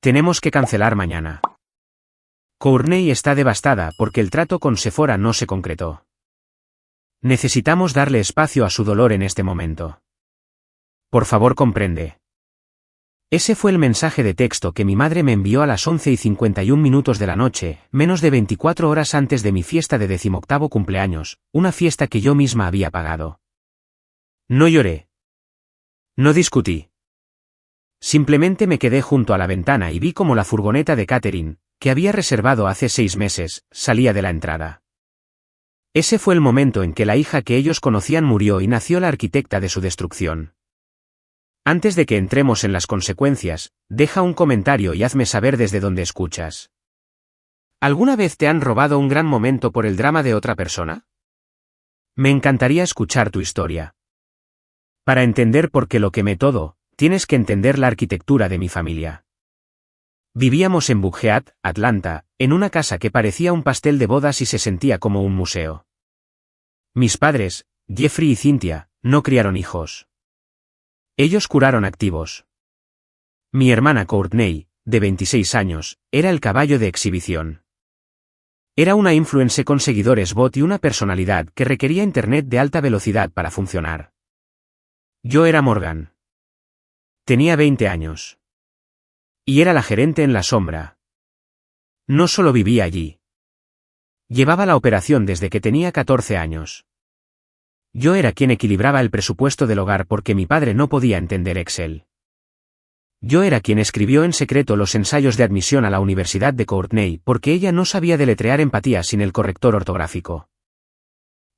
Tenemos que cancelar mañana. Courtney está devastada porque el trato con Sephora no se concretó. Necesitamos darle espacio a su dolor en este momento. Por favor, comprende. Ese fue el mensaje de texto que mi madre me envió a las 11:51 de la noche, menos de 24 horas antes de mi fiesta de 18º cumpleaños, una fiesta que yo misma había pagado. No lloré. No discutí. Simplemente me quedé junto a la ventana y vi cómo la furgoneta de Catherine, que había reservado hace 6 meses, salía de la entrada. Ese fue el momento en que la hija que ellos conocían murió y nació la arquitecta de su destrucción. Antes de que entremos en las consecuencias, deja un comentario y hazme saber desde dónde escuchas. ¿Alguna vez te han robado un gran momento por el drama de otra persona? Me encantaría escuchar tu historia. Para entender por qué lo quemé todo, tienes que entender la arquitectura de mi familia. Vivíamos en Buckhead, Atlanta, en una casa que parecía un pastel de bodas y se sentía como un museo. Mis padres, Jeffrey y Cynthia, no criaron hijos. Ellos curaron activos. Mi hermana Courtney, de 26 años, era el caballo de exhibición. Era una influencer con seguidores bot y una personalidad que requería internet de alta velocidad para funcionar. Yo era Morgan. Tenía 20 años. Y era la gerente en la sombra. No solo vivía allí. Llevaba la operación desde que tenía 14 años. Yo era quien equilibraba el presupuesto del hogar porque mi padre no podía entender Excel. Yo era quien escribió en secreto los ensayos de admisión a la Universidad de Courtney porque ella no sabía deletrear empatía sin el corrector ortográfico.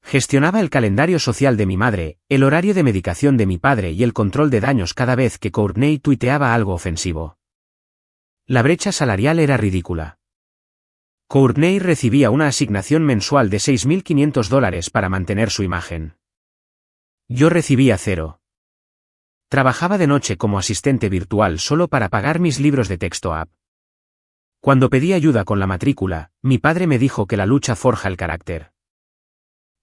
Gestionaba el calendario social de mi madre, el horario de medicación de mi padre y el control de daños cada vez que Courtney tuiteaba algo ofensivo. La brecha salarial era ridícula. Courtney recibía una asignación mensual de $6.500 para mantener su imagen. Yo recibía 0. Trabajaba de noche como asistente virtual solo para pagar mis libros de texto app. Cuando pedí ayuda con la matrícula, mi padre me dijo que la lucha forja el carácter.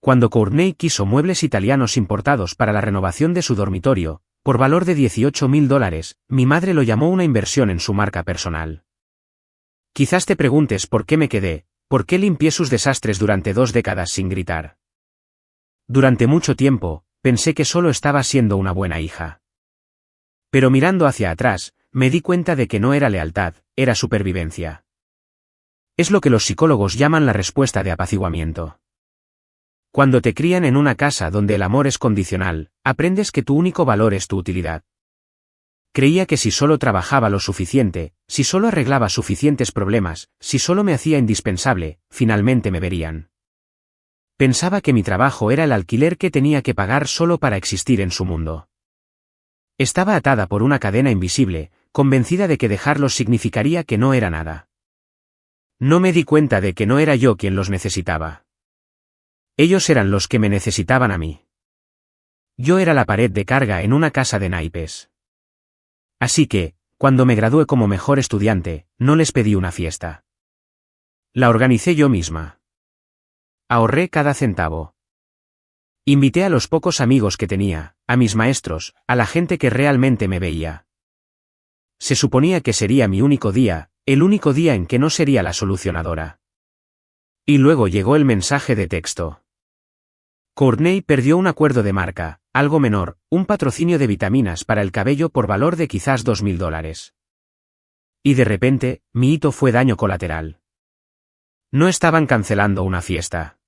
Cuando Courtney quiso muebles italianos importados para la renovación de su dormitorio, por valor de $18.000, mi madre lo llamó una inversión en su marca personal. Quizás te preguntes por qué me quedé, por qué limpié sus desastres durante 2 décadas sin gritar. Durante mucho tiempo, pensé que solo estaba siendo una buena hija. Pero mirando hacia atrás, me di cuenta de que no era lealtad, era supervivencia. Es lo que los psicólogos llaman la respuesta de apaciguamiento. Cuando te crían en una casa donde el amor es condicional, aprendes que tu único valor es tu utilidad. Creía que si solo trabajaba lo suficiente, si solo arreglaba suficientes problemas, si solo me hacía indispensable, finalmente me verían. Pensaba que mi trabajo era el alquiler que tenía que pagar solo para existir en su mundo. Estaba atada por una cadena invisible, convencida de que dejarlos significaría que no era nada. No me di cuenta de que no era yo quien los necesitaba. Ellos eran los que me necesitaban a mí. Yo era la pared de carga en una casa de naipes. Así que, cuando me gradué como mejor estudiante, no les pedí una fiesta. La organicé yo misma. Ahorré cada centavo. Invité a los pocos amigos que tenía, a mis maestros, a la gente que realmente me veía. Se suponía que sería mi único día, el único día en que no sería la solucionadora. Y luego llegó el mensaje de texto. Courtney perdió un acuerdo de marca, algo menor, un patrocinio de vitaminas para el cabello por valor de quizás $2.000. Y de repente, mi hito fue daño colateral. No estaban cancelando una fiesta.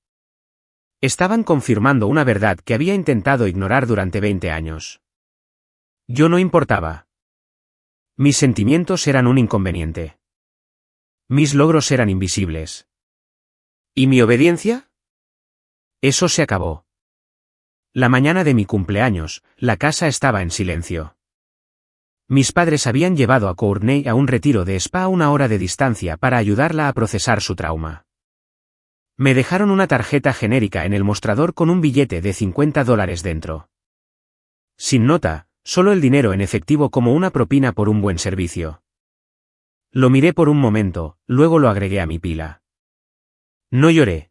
Estaban confirmando una verdad que había intentado ignorar durante 20 años. Yo no importaba. Mis sentimientos eran un inconveniente. Mis logros eran invisibles. ¿Y mi obediencia? Eso se acabó. La mañana de mi cumpleaños, la casa estaba en silencio. Mis padres habían llevado a Courtney a un retiro de spa a 1 hora de distancia para ayudarla a procesar su trauma. Me dejaron una tarjeta genérica en el mostrador con un billete de $50 dentro. Sin nota, solo el dinero en efectivo como una propina por un buen servicio. Lo miré por un momento, luego lo agregué a mi pila. No lloré.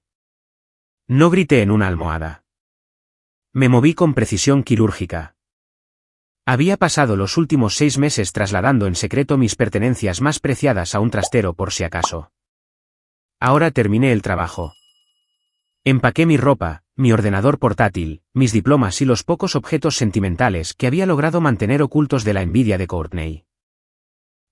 No grité en una almohada. Me moví con precisión quirúrgica. Había pasado los últimos 6 meses trasladando en secreto mis pertenencias más preciadas a un trastero por si acaso. Ahora terminé el trabajo. Empaqué mi ropa, mi ordenador portátil, mis diplomas y los pocos objetos sentimentales que había logrado mantener ocultos de la envidia de Courtney.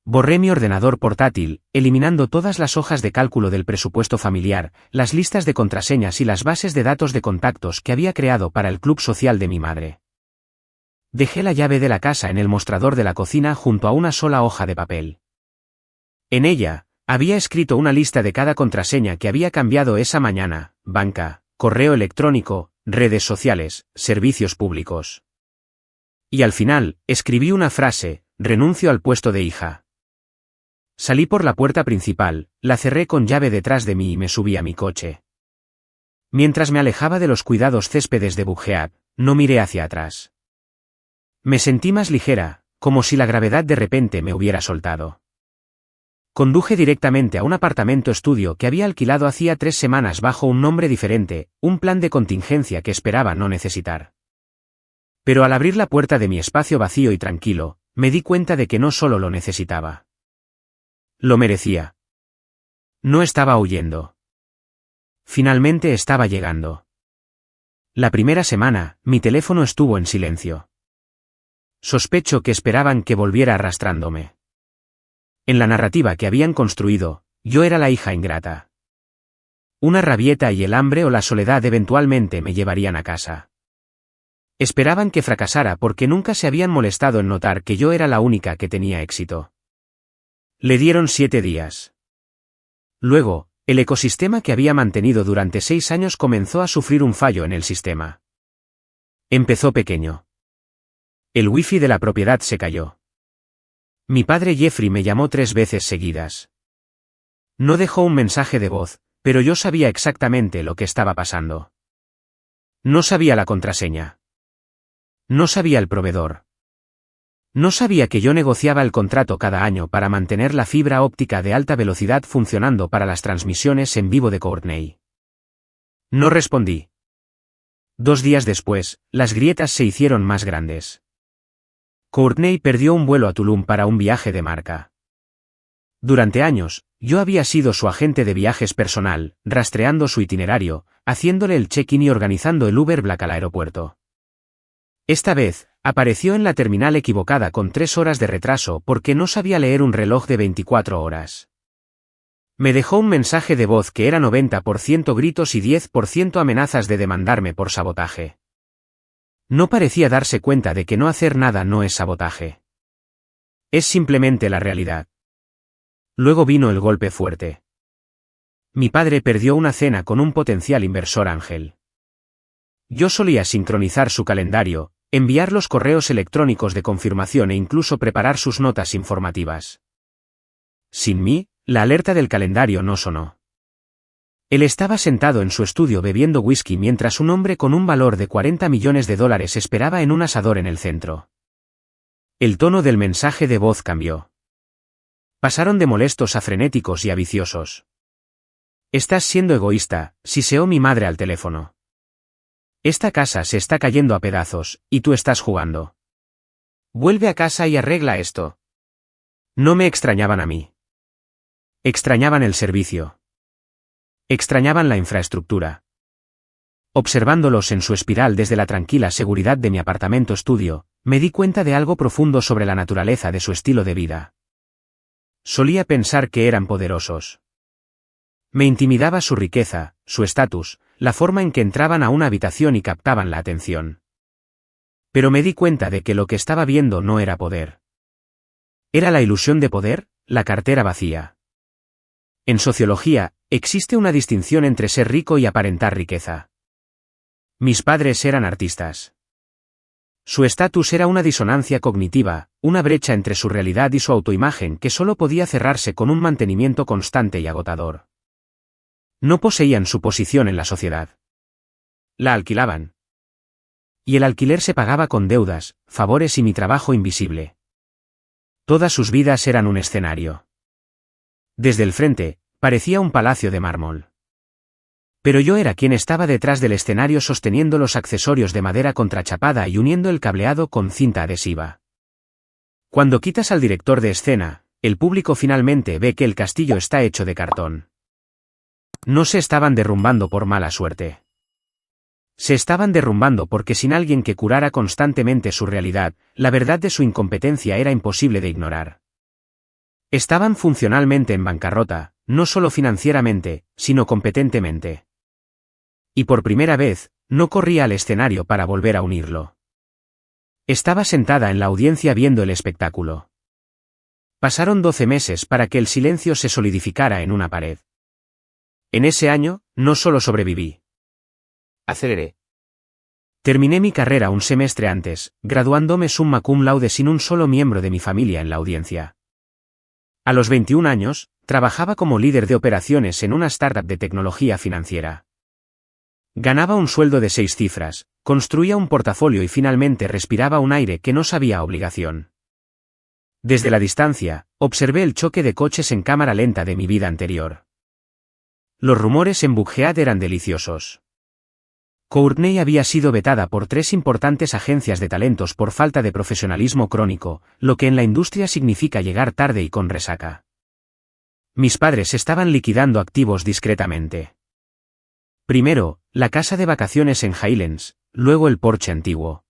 Borré mi ordenador portátil, eliminando todas las hojas de cálculo del presupuesto familiar, las listas de contraseñas y las bases de datos de contactos que había creado para el club social de mi madre. Dejé la llave de la casa en el mostrador de la cocina junto a una sola hoja de papel. En ella, había escrito una lista de cada contraseña que había cambiado esa mañana: banca, correo electrónico, redes sociales, servicios públicos. Y al final, escribí una frase: renuncio al puesto de hija. Salí por la puerta principal, la cerré con llave detrás de mí y me subí a mi coche. Mientras me alejaba de los cuidados céspedes de Buckhead, no miré hacia atrás. Me sentí más ligera, como si la gravedad de repente me hubiera soltado. Conduje directamente a un apartamento estudio que había alquilado hacía 3 semanas bajo un nombre diferente, un plan de contingencia que esperaba no necesitar. Pero al abrir la puerta de mi espacio vacío y tranquilo, me di cuenta de que no solo lo necesitaba. Lo merecía. No estaba huyendo. Finalmente estaba llegando. La primera semana, mi teléfono estuvo en silencio. Sospecho que esperaban que volviera arrastrándome. En la narrativa que habían construido, yo era la hija ingrata. Una rabieta y el hambre o la soledad eventualmente me llevarían a casa. Esperaban que fracasara porque nunca se habían molestado en notar que yo era la única que tenía éxito. Le dieron 7 días. Luego, el ecosistema que había mantenido durante 6 años comenzó a sufrir un fallo en el sistema. Empezó pequeño. El wifi de la propiedad se cayó. Mi padre Jeffrey me llamó 3 veces seguidas. No dejó un mensaje de voz, pero yo sabía exactamente lo que estaba pasando. No sabía la contraseña. No sabía el proveedor. No sabía que yo negociaba el contrato cada año para mantener la fibra óptica de alta velocidad funcionando para las transmisiones en vivo de Courtney. No respondí. 2 días después, las grietas se hicieron más grandes. Courtney perdió un vuelo a Tulum para un viaje de marca. Durante años, yo había sido su agente de viajes personal, rastreando su itinerario, haciéndole el check-in y organizando el Uber Black al aeropuerto. Esta vez, apareció en la terminal equivocada con 3 horas de retraso porque no sabía leer un reloj de 24 horas. Me dejó un mensaje de voz que era 90% gritos y 10% amenazas de demandarme por sabotaje. No parecía darse cuenta de que no hacer nada no es sabotaje. Es simplemente la realidad. Luego vino el golpe fuerte. Mi padre perdió una cena con un potencial inversor ángel. Yo solía sincronizar su calendario, enviar los correos electrónicos de confirmación e incluso preparar sus notas informativas. Sin mí, la alerta del calendario no sonó. Él estaba sentado en su estudio bebiendo whisky mientras un hombre con un valor de $40 millones esperaba en un asador en el centro. El tono del mensaje de voz cambió. Pasaron de molestos a frenéticos y a viciosos. Estás siendo egoísta, siseó mi madre al teléfono. Esta casa se está cayendo a pedazos, y tú estás jugando. Vuelve a casa y arregla esto. No me extrañaban a mí. Extrañaban el servicio. Extrañaban la infraestructura. Observándolos en su espiral desde la tranquila seguridad de mi apartamento estudio, me di cuenta de algo profundo sobre la naturaleza de su estilo de vida. Solía pensar que eran poderosos. Me intimidaba su riqueza, su estatus, la forma en que entraban a una habitación y captaban la atención. Pero me di cuenta de que lo que estaba viendo no era poder. ¿Era la ilusión de poder, la cartera vacía? En sociología, existe una distinción entre ser rico y aparentar riqueza. Mis padres eran artistas. Su estatus era una disonancia cognitiva, una brecha entre su realidad y su autoimagen que solo podía cerrarse con un mantenimiento constante y agotador. No poseían su posición en la sociedad. La alquilaban. Y el alquiler se pagaba con deudas, favores y mi trabajo invisible. Todas sus vidas eran un escenario. Desde el frente, parecía un palacio de mármol. Pero yo era quien estaba detrás del escenario sosteniendo los accesorios de madera contrachapada y uniendo el cableado con cinta adhesiva. Cuando quitas al director de escena, el público finalmente ve que el castillo está hecho de cartón. No se estaban derrumbando por mala suerte. Se estaban derrumbando porque sin alguien que curara constantemente su realidad, la verdad de su incompetencia era imposible de ignorar. Estaban funcionalmente en bancarrota, no solo financieramente, sino competentemente. Y por primera vez, no corría al escenario para volver a unirlo. Estaba sentada en la audiencia viendo el espectáculo. Pasaron 12 meses para que el silencio se solidificara en una pared. En ese año, no solo sobreviví. Aceleré. Terminé mi carrera un semestre antes, graduándome summa cum laude sin un solo miembro de mi familia en la audiencia. A los 21 años, trabajaba como líder de operaciones en una startup de tecnología financiera. Ganaba un sueldo de 6 cifras, construía un portafolio y finalmente respiraba un aire que no sabía a obligación. Desde la distancia, observé el choque de coches en cámara lenta de mi vida anterior. Los rumores en Buckhead eran deliciosos. Courtney había sido vetada por 3 importantes agencias de talentos por falta de profesionalismo crónico, lo que en la industria significa llegar tarde y con resaca. Mis padres estaban liquidando activos discretamente. Primero, la casa de vacaciones en Highlands, luego el Porsche antiguo.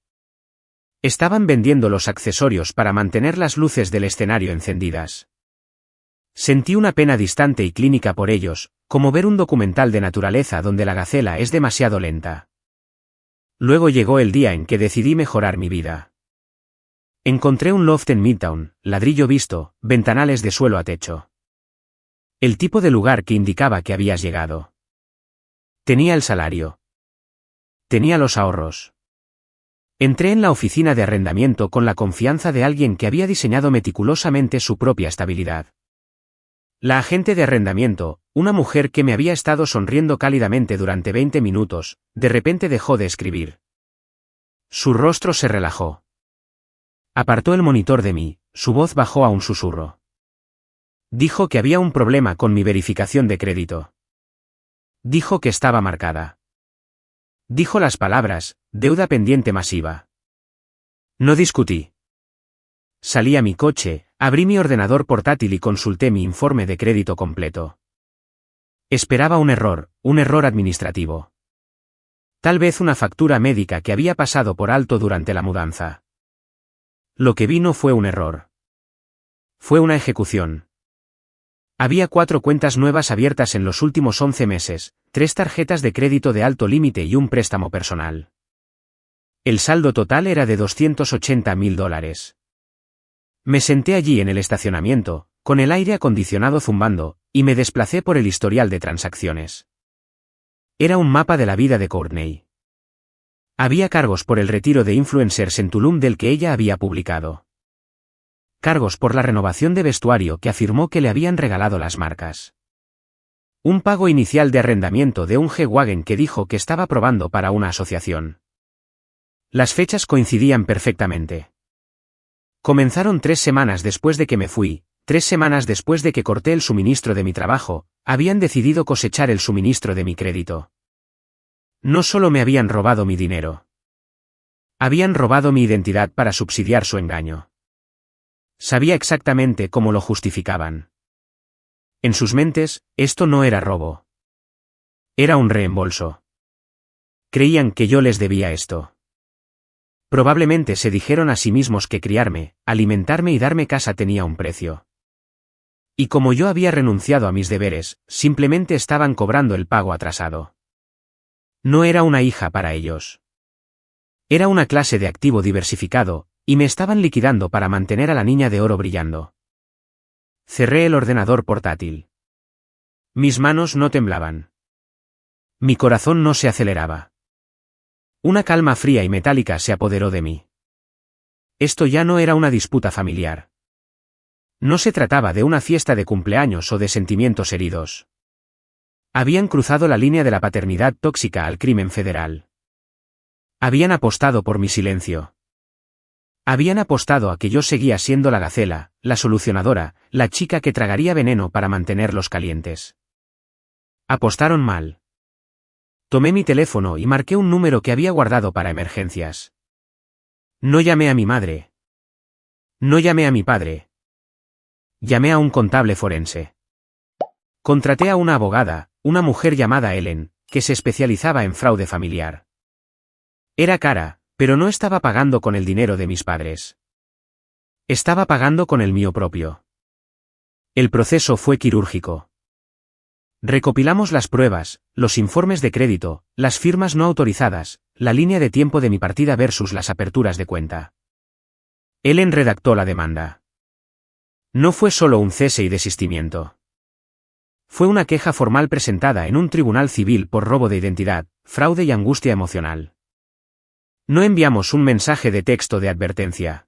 Estaban vendiendo los accesorios para mantener las luces del escenario encendidas. Sentí una pena distante y clínica por ellos, como ver un documental de naturaleza donde la gacela es demasiado lenta. Luego llegó el día en que decidí mejorar mi vida. Encontré un loft en Midtown, ladrillo visto, ventanales de suelo a techo. El tipo de lugar que indicaba que habías llegado. Tenía el salario. Tenía los ahorros. Entré en la oficina de arrendamiento con la confianza de alguien que había diseñado meticulosamente su propia estabilidad. La agente de arrendamiento, una mujer que me había estado sonriendo cálidamente durante 20 minutos, de repente dejó de escribir. Su rostro se relajó. Apartó el monitor de mí, su voz bajó a un susurro. Dijo que había un problema con mi verificación de crédito. Dijo que estaba marcada. Dijo las palabras, deuda pendiente masiva. No discutí. Salí a mi coche, abrí mi ordenador portátil y consulté mi informe de crédito completo. Esperaba un error administrativo. Tal vez una factura médica que había pasado por alto durante la mudanza. Lo que vi no fue un error. Fue una ejecución. Había 4 cuentas nuevas abiertas en los últimos 11 meses, 3 tarjetas de crédito de alto límite y un préstamo personal. El saldo total era de $280.000. Me senté allí en el estacionamiento, con el aire acondicionado zumbando, y me desplacé por el historial de transacciones. Era un mapa de la vida de Courtney. Había cargos por el retiro de influencers en Tulum del que ella había publicado. Cargos por la renovación de vestuario que afirmó que le habían regalado las marcas. Un pago inicial de arrendamiento de un G-Wagen que dijo que estaba probando para una asociación. Las fechas coincidían perfectamente. Comenzaron 3 semanas después de que me fui, 3 semanas después de que corté el suministro de mi trabajo, habían decidido cosechar el suministro de mi crédito. No solo me habían robado mi dinero. Habían robado mi identidad para subsidiar su engaño. Sabía exactamente cómo lo justificaban. En sus mentes, esto no era robo. Era un reembolso. Creían que yo les debía esto. Probablemente se dijeron a sí mismos que criarme, alimentarme y darme casa tenía un precio. Y como yo había renunciado a mis deberes, simplemente estaban cobrando el pago atrasado. No era una hija para ellos. Era una clase de activo diversificado, y me estaban liquidando para mantener a la niña de oro brillando. Cerré el ordenador portátil. Mis manos no temblaban. Mi corazón no se aceleraba. Una calma fría y metálica se apoderó de mí. Esto ya no era una disputa familiar. No se trataba de una fiesta de cumpleaños o de sentimientos heridos. Habían cruzado la línea de la paternidad tóxica al crimen federal. Habían apostado por mi silencio. Habían apostado a que yo seguía siendo la gacela, la solucionadora, la chica que tragaría veneno para mantenerlos calientes. Apostaron mal. Tomé mi teléfono y marqué un número que había guardado para emergencias. No llamé a mi madre. No llamé a mi padre. Llamé a un contable forense. Contraté a una abogada, una mujer llamada Ellen, que se especializaba en fraude familiar. Era cara, pero no estaba pagando con el dinero de mis padres. Estaba pagando con el mío propio. El proceso fue quirúrgico. Recopilamos las pruebas, los informes de crédito, las firmas no autorizadas, la línea de tiempo de mi partida versus las aperturas de cuenta. Ellen redactó la demanda. No fue solo un cese y desistimiento. Fue una queja formal presentada en un tribunal civil por robo de identidad, fraude y angustia emocional. No enviamos un mensaje de texto de advertencia.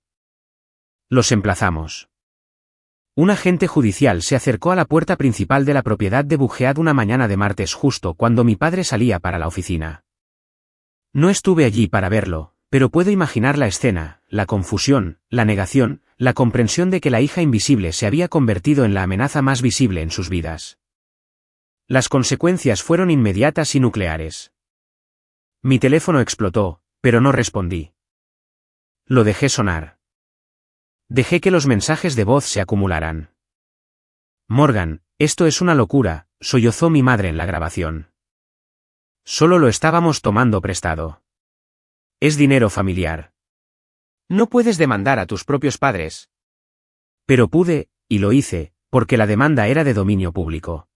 Los emplazamos. Un agente judicial se acercó a la puerta principal de la propiedad de Bugead una mañana de martes justo cuando mi padre salía para la oficina. No estuve allí para verlo, pero puedo imaginar la escena, la confusión, la negación, la comprensión de que la hija invisible se había convertido en la amenaza más visible en sus vidas. Las consecuencias fueron inmediatas y nucleares. Mi teléfono explotó, pero no respondí. Lo dejé sonar. Dejé que los mensajes de voz se acumularan. Morgan, esto es una locura, sollozó mi madre en la grabación. Solo lo estábamos tomando prestado. Es dinero familiar. No puedes demandar a tus propios padres. Pero pude, y lo hice, porque la demanda era de dominio público.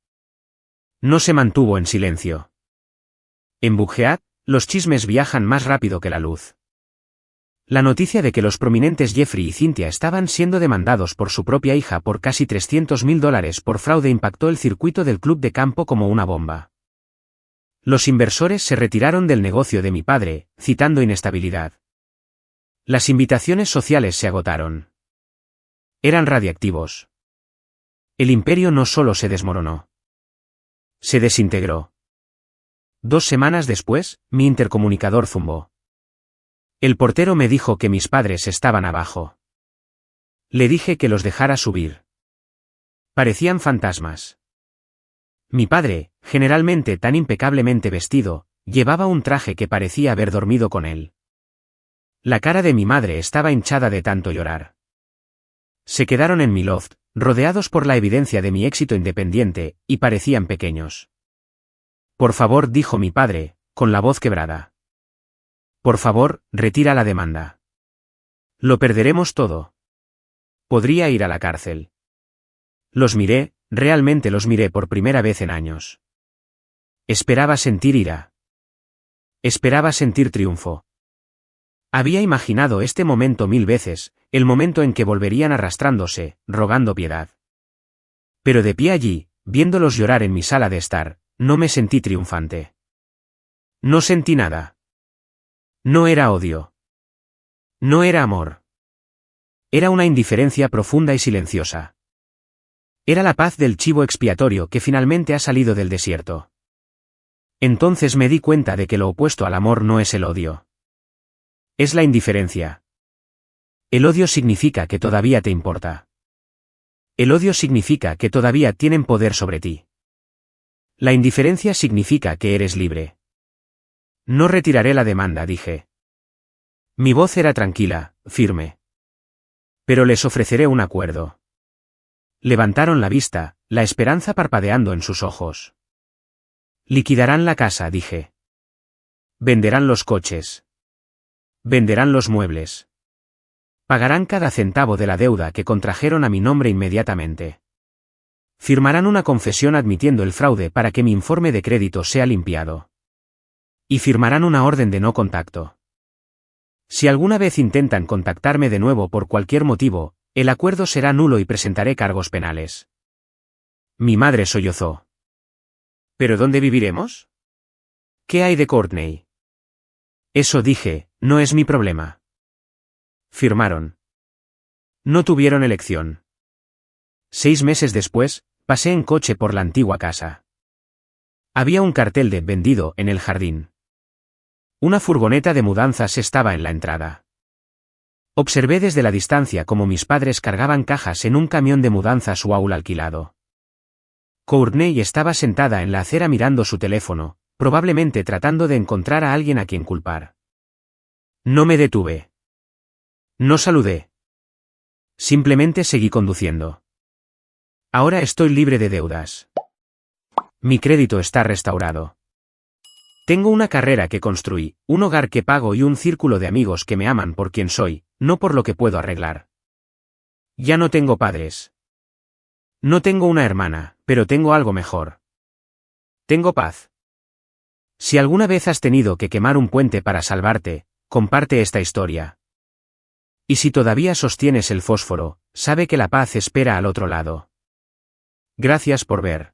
No se mantuvo en silencio. En Bugead, los chismes viajan más rápido que la luz. La noticia de que los prominentes Jeffrey y Cynthia estaban siendo demandados por su propia hija por casi $300.000 por fraude impactó el circuito del club de campo como una bomba. Los inversores se retiraron del negocio de mi padre, citando inestabilidad. Las invitaciones sociales se agotaron. Eran radiactivos. El imperio no solo se desmoronó. Se desintegró. 2 semanas después, mi intercomunicador zumbó. El portero me dijo que mis padres estaban abajo. Le dije que los dejara subir. Parecían fantasmas. Mi padre, generalmente tan impecablemente vestido, llevaba un traje que parecía haber dormido con él. La cara de mi madre estaba hinchada de tanto llorar. Se quedaron en mi loft, rodeados por la evidencia de mi éxito independiente, y parecían pequeños. Por favor, dijo mi padre, con la voz quebrada. Por favor, retira la demanda. Lo perderemos todo. Podría ir a la cárcel. Los miré, realmente los miré por primera vez en años. Esperaba sentir ira. Esperaba sentir triunfo. Había imaginado este momento 1000 veces, el momento en que volverían arrastrándose, rogando piedad. Pero de pie allí, viéndolos llorar en mi sala de estar, no me sentí triunfante. No sentí nada. No era odio. No era amor. Era una indiferencia profunda y silenciosa. Era la paz del chivo expiatorio que finalmente ha salido del desierto. Entonces me di cuenta de que lo opuesto al amor no es el odio. Es la indiferencia. El odio significa que todavía te importa. El odio significa que todavía tienen poder sobre ti. La indiferencia significa que eres libre. No retiraré la demanda, dije. Mi voz era tranquila, firme. Pero les ofreceré un acuerdo. Levantaron la vista, la esperanza parpadeando en sus ojos. Liquidarán la casa, dije. Venderán los coches. Venderán los muebles. Pagarán cada centavo de la deuda que contrajeron a mi nombre inmediatamente. Firmarán una confesión admitiendo el fraude para que mi informe de crédito sea limpiado. Y firmarán una orden de no contacto. Si alguna vez intentan contactarme de nuevo por cualquier motivo, el acuerdo será nulo y presentaré cargos penales. Mi madre sollozó. ¿Pero dónde viviremos? ¿Qué hay de Courtney? Eso dije, no es mi problema. Firmaron. No tuvieron elección. 6 meses después, pasé en coche por la antigua casa. Había un cartel de vendido en el jardín. Una furgoneta de mudanzas estaba en la entrada. Observé desde la distancia cómo mis padres cargaban cajas en un camión de mudanzas o aula alquilado. Courtney estaba sentada en la acera mirando su teléfono, probablemente tratando de encontrar a alguien a quien culpar. No me detuve. No saludé. Simplemente seguí conduciendo. Ahora estoy libre de deudas. Mi crédito está restaurado. Tengo una carrera que construí, un hogar que pago y un círculo de amigos que me aman por quien soy, no por lo que puedo arreglar. Ya no tengo padres. No tengo una hermana, pero tengo algo mejor. Tengo paz. Si alguna vez has tenido que quemar un puente para salvarte, comparte esta historia. Y si todavía sostienes el fósforo, sabe que la paz espera al otro lado. Gracias por ver.